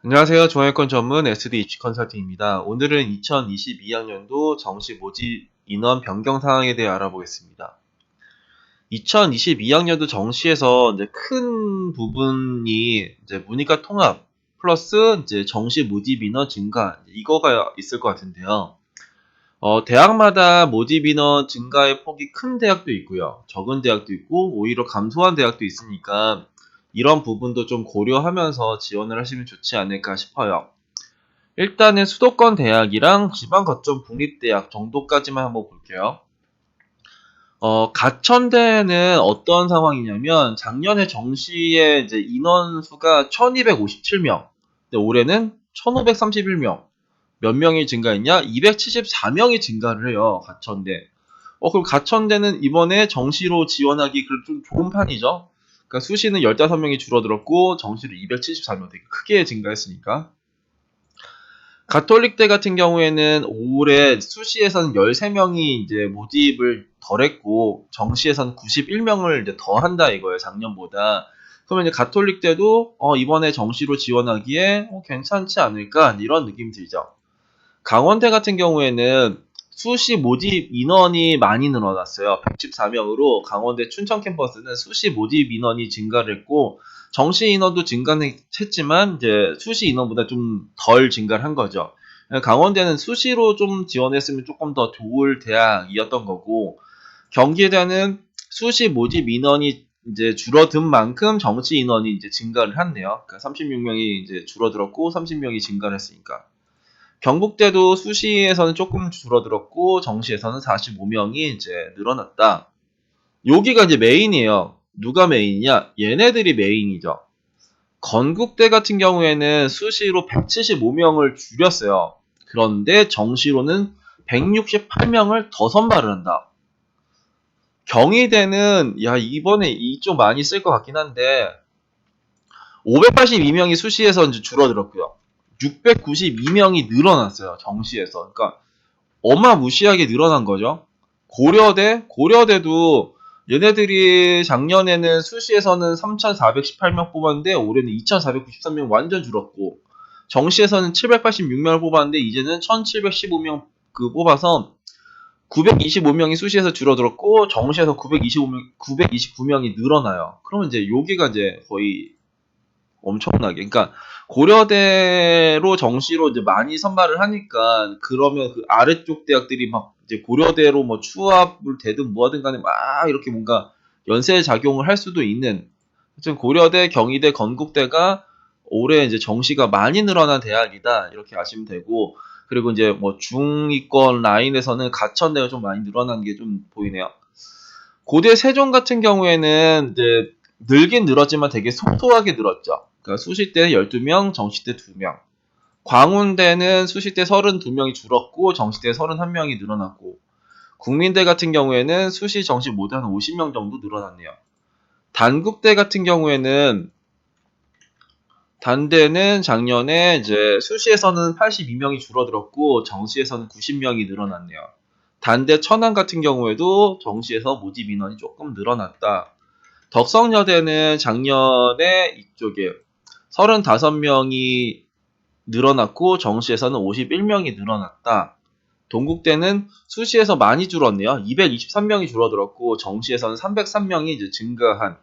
안녕하세요. 종합권 전문 SD 입시 컨설팅입니다. 오늘은 2022학년도 정시 모집 인원 변경 상황에 대해 알아보겠습니다. 2022학년도 정시에서 이제 큰 부분이 이제 문이과 통합 플러스 이제 정시 모집 인원 증가 이거가 있을 것 같은데요. 대학마다 모집 인원 증가의 폭이 큰 대학도 있고요. 적은 대학도 있고 오히려 감소한 대학도 있으니까 이런 부분도 좀 고려하면서 지원을 하시면 좋지 않을까 싶어요. 일단은 수도권 대학이랑 지방 거점 국립대학 정도까지만 한번 볼게요. 가천대는 어떤 상황이냐면 작년에 정시에 이제 인원수가 1257명. 근데 올해는 1531명. 몇 명이 증가했냐? 274명이 증가를 해요. 가천대. 그럼 가천대는 이번에 정시로 지원하기 좀 좋은 판이죠. 그러니까 수시는 15명이 줄어들었고 정시로 274명 되게 크게 증가했으니까. 가톨릭대 같은 경우에는 올해 수시에서는 13명이 이제 모집을 덜했고 정시에서는 91명을 이제 더 한다 이거예요. 작년보다. 그러면 이제 가톨릭대도 이번에 정시로 지원하기에 괜찮지 않을까 이런 느낌이 들죠. 강원대 같은 경우에는 수시 모집 인원이 많이 늘어났어요. 114명으로 강원대 춘천 캠퍼스는 수시 모집 인원이 증가를 했고 정시 인원도 증가는 했지만 이제 수시 인원보다 좀 덜 증가를 한 거죠. 강원대는 수시로 좀 지원했으면 조금 더 좋을 대학이었던 거고 경기대는 수시 모집 인원이 이제 줄어든 만큼 정시 인원이 이제 증가를 했네요. 그러니까 36명이 이제 줄어들었고 30명이 증가를 했으니까. 경북대도 수시에서는 조금 줄어들었고 정시에서는 45명이 이제 늘어났다. 여기가 이제 메인이에요. 누가 메인이냐? 얘네들이 메인이죠. 건국대 같은 경우에는 수시로 175명을 줄였어요. 그런데 정시로는 168명을 더 선발을 한다. 경희대는 이번에 이 좀 많이 쓸 것 같긴 한데 582명이 수시에서 이제 줄어들었고요. 692명이 늘어났어요. 정시에서. 그러니까 어마무시하게 늘어난 거죠. 고려대도 얘네들이 작년에는 수시에서는 3,418명 뽑았는데 올해는 2,493명 완전 줄었고 정시에서는 786명을 뽑았는데 이제는 1,715명 뽑아서 925명이 수시에서 줄어들었고 정시에서 929명이 늘어나요. 그러면 이제 여기가 이제 거의 엄청나게. 그러니까 고려대로 정시로 이제 많이 선발을 하니까 그러면 그 아래쪽 대학들이 막 이제 고려대로 뭐 추합을 되든 뭐하든 간에 막 이렇게 뭔가 연쇄 작용을 할 수도 있는. 하여튼 고려대, 경희대, 건국대가 올해 이제 정시가 많이 늘어난 대학이다 이렇게 아시면 되고 그리고 이제 뭐 중위권 라인에서는 가천대가 좀 많이 늘어난 게 좀 보이네요. 고대 세종 같은 경우에는 이제 늘긴 늘었지만 되게 속도하게 늘었죠. 그러니까 수시 때 12명, 정시 때 2명. 광운대는 수시 때 32명이 줄었고 정시 때 31명이 늘어났고 국민대 같은 경우에는 수시, 정시 모두 한 50명 정도 늘어났네요. 단국대 같은 경우에는 단대는 작년에 이제 수시에서는 82명이 줄어들었고 정시에서는 90명이 늘어났네요. 단대 천안 같은 경우에도 정시에서 모집 인원이 조금 늘어났다. 덕성여대는 작년에 이쪽에 35명이 늘어났고 정시에서는 51명이 늘어났다. 동국대는 수시에서 많이 줄었네요. 223명이 줄어들었고 정시에서는 303명이 이제 증가한.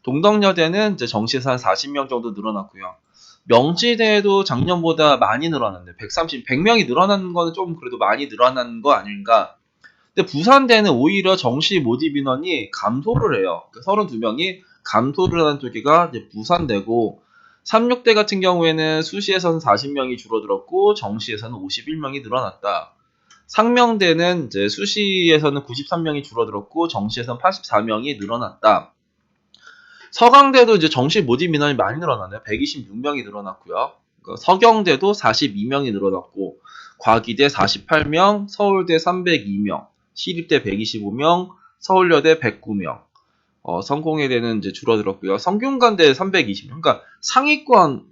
동덕여대는 이제 정시에서 한 40명 정도 늘어났고요. 명지대도 작년보다 많이 늘어났는데 100명이 늘어난 거는 좀 그래도 많이 늘어난 거 아닌가. 근데 부산대는 오히려 정시 모집 인원이 감소를 해요. 그러니까 32명이 감소를 하는 쪽이가 이제 부산대고 36대 같은 경우에는 수시에서는 40명이 줄어들었고 정시에서는 51명이 늘어났다. 상명대는 이제 수시에서는 93명이 줄어들었고 정시에서는 84명이 늘어났다. 서강대도 이제 정시 모집 인원이 많이 늘어났네요. 126명이 늘어났고요. 서경대도 42명이 늘어났고 과기대 48명, 서울대 302명, 시립대 125명, 서울여대 109명. 성공회대는 이제 줄어들었고요. 성균관대 320명. 그러니까 상위권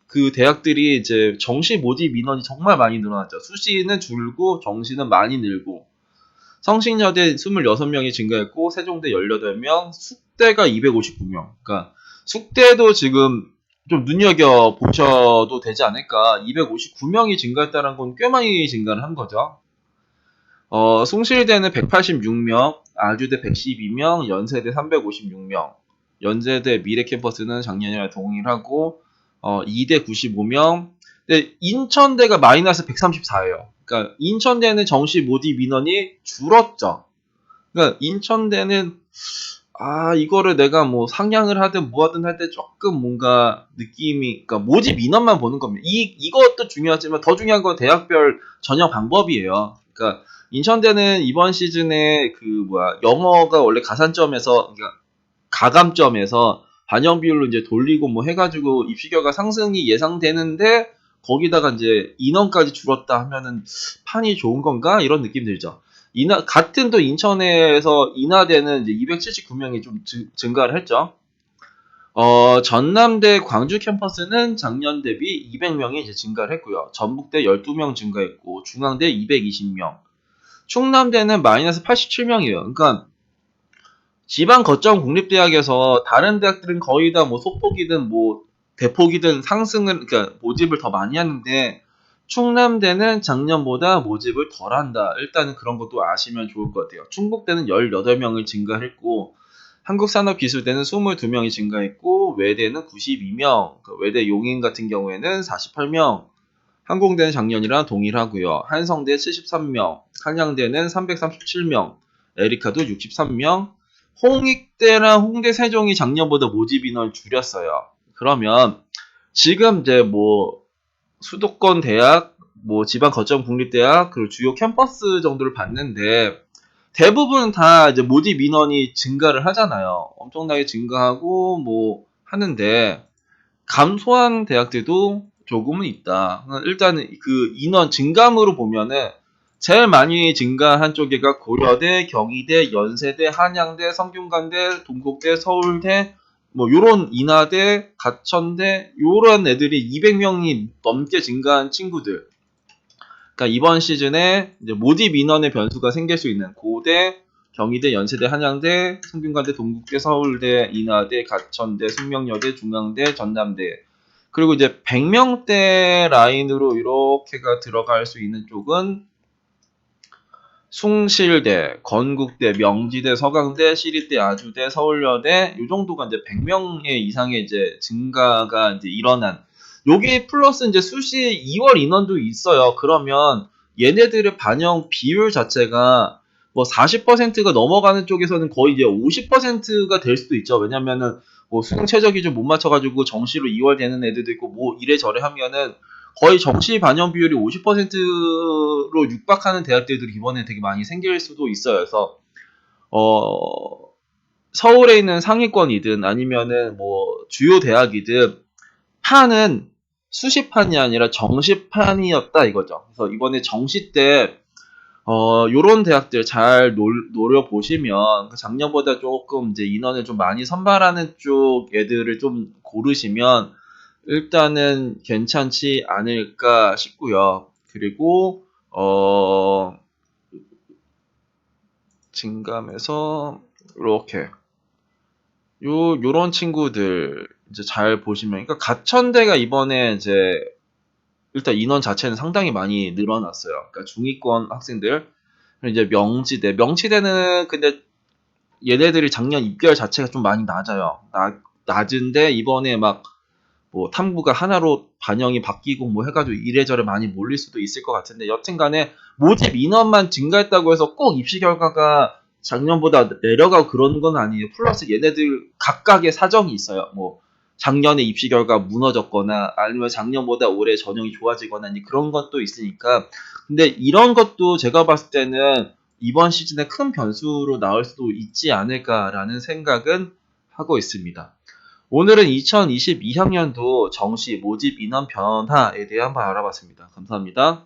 그 대학들이 이제 정시 모집 인원이 정말 많이 늘어났죠. 수시는 줄고 정시는 많이 늘고. 성신여대 26명이 증가했고 세종대 18명, 숙대가 259명. 그러니까 숙대도 지금 좀 눈여겨 보셔도 되지 않을까. 259명이 증가했다는 건 꽤 많이 증가를 한 거죠. 숭실대는 186명, 아주대 112명, 연세대 356명. 연세대 미래캠퍼스는 작년이랑 동일하고 2대 95명. 근데 인천대가 마이너스 134예요. 그러니까 인천대는 정시 모집 인원이 줄었죠. 그러니까 인천대는 이거를 내가 뭐 상향을 하든 뭐 하든 할 때 조금 뭔가 느낌이, 그러니까 모집 인원만 보는 겁니다. 이것도 중요하지만 더 중요한 건 대학별 전형 방법이에요. 그러니까 인천대는 이번 시즌에 영어가 원래 가산점에서, 그러니까 가감점에서 반영 비율로 이제 돌리고 뭐 해가지고 입시 결과 상승이 예상되는데 거기다가 이제 인원까지 줄었다 하면은 판이 좋은 건가? 이런 느낌 들죠. 같은 또 인천에서 인하대는 이제 279명이 좀 증가를 했죠. 전남대 광주 캠퍼스는 작년 대비 200명이 이제 증가를 했고요. 전북대 12명 증가했고, 중앙대 220명. 충남대는 마이너스 87명이에요. 그러니까 지방 거점 공립대학에서 다른 대학들은 거의 다 뭐 소폭이든 뭐 대폭이든 상승을, 그러니까 모집을 더 많이 하는데 충남대는 작년보다 모집을 덜 한다. 일단은 그런 것도 아시면 좋을 것 같아요. 충북대는 18명을 증가했고 한국산업기술대는 22명이 증가했고 외대는 92명, 외대 용인 같은 경우에는 48명, 항공대는 작년이랑 동일하고요. 한성대 73명, 한양대는 337명, 에리카도 63명, 홍익대랑 홍대 세종이 작년보다 모집 인원을 줄였어요. 그러면 지금 이제 뭐 수도권 대학, 뭐 지방 거점 국립대학, 그리고 주요 캠퍼스 정도를 봤는데 대부분 다 이제 모집 인원이 증가를 하잖아요. 엄청나게 증가하고 뭐 하는데 감소한 대학들도 조금은 있다. 일단 그 인원 증감으로 보면은 제일 많이 증가한 쪽이가 고려대, 경희대, 연세대, 한양대, 성균관대, 동국대, 서울대, 뭐 요런 인하대, 가천대 요런 애들이 200명이 넘게 증가한 친구들. 그러니까 이번 시즌에 이제 모집 인원의 변수가 생길 수 있는 고대, 경희대, 연세대, 한양대, 성균관대, 동국대, 서울대, 인하대, 가천대, 숙명여대, 중앙대, 전남대. 그리고 이제 100명대 라인으로 이렇게가 들어갈 수 있는 쪽은 숭실대, 건국대, 명지대, 서강대, 시립대, 아주대, 서울여대 이 정도가 이제 100명 이상의 이제 증가가 이제 일어난. 여기 플러스 이제 수시 2월 인원도 있어요. 그러면 얘네들의 반영 비율 자체가 뭐 40%가 넘어가는 쪽에서는 거의 이제 50%가 될 수도 있죠. 왜냐면은 뭐 수능 최저 기준 못 맞춰가지고 정시로 2월 되는 애들도 있고 뭐 이래저래 하면은 거의 정시 반영 비율이 50%로 육박하는 대학들도 이번에 되게 많이 생길 수도 있어요. 그래서 서울에 있는 상위권이든 아니면은 뭐 주요 대학이든 판은 수시판이 아니라 정시판이었다 이거죠. 그래서 이번에 정시 때 요런 대학들 잘 노려보시면 작년보다 조금 이제 인원을 좀 많이 선발하는 쪽 애들을 좀 고르시면 일단은 괜찮지 않을까 싶고요. 그리고 진감에서 이렇게 요런 친구들 이제 잘 보시면, 그러니까 가천대가 이번에 이제 일단 인원 자체는 상당히 많이 늘어났어요. 그러니까 중위권 학생들. 그리고 이제 명치대는 근데 얘네들이 작년 입결 자체가 좀 많이 낮아요. 낮은데 이번에 막 뭐 탐구가 하나로 반영이 바뀌고 뭐 해가지고 이래저래 많이 몰릴 수도 있을 것 같은데 여튼간에 모집 인원만 증가했다고 해서 꼭 입시 결과가 작년보다 내려가고 그런 건 아니에요. 플러스 얘네들 각각의 사정이 있어요. 뭐 작년에 입시 결과 무너졌거나 아니면 작년보다 올해 전형이 좋아지거나 그런 것도 있으니까. 근데 이런 것도 제가 봤을 때는 이번 시즌에 큰 변수로 나올 수도 있지 않을까라는 생각은 하고 있습니다. 오늘은 2022학년도 정시 모집 인원 변화에 대해 한번 알아봤습니다. 감사합니다.